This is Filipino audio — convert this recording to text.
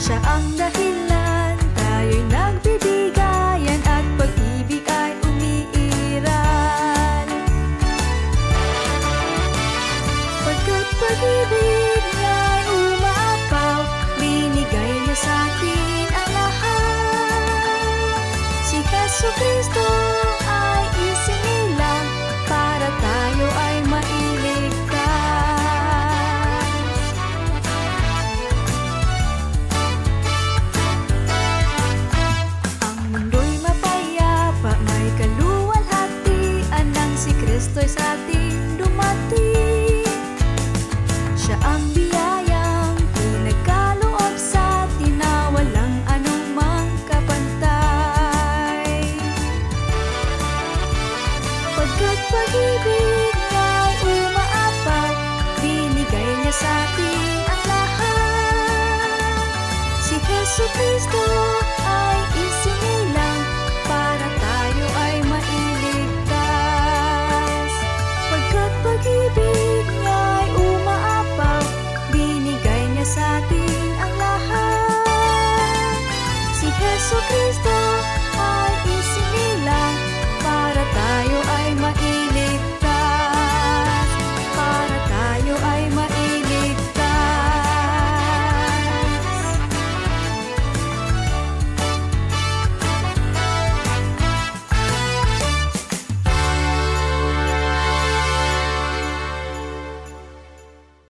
Siya ang dahilan, tayo'y nagbibigayan at pag-ibig ay umiiral. Pagkat pag-ibig niya'y umaapaw, binigay niya sa atin ang lahat. Si Jesucristo ay isinilang para tayo ay mailigtas. Ang mundo'y mapayapa, may kaluwalhatian nang si Kristo'y sa atin dumating. Siya ang biyayang pinagkaloob sa atin na walang anumang kapantay. Pagkat pag-ibig niya'y umaapaw, binigay niya sa atin ang lahat. Si Jesucristo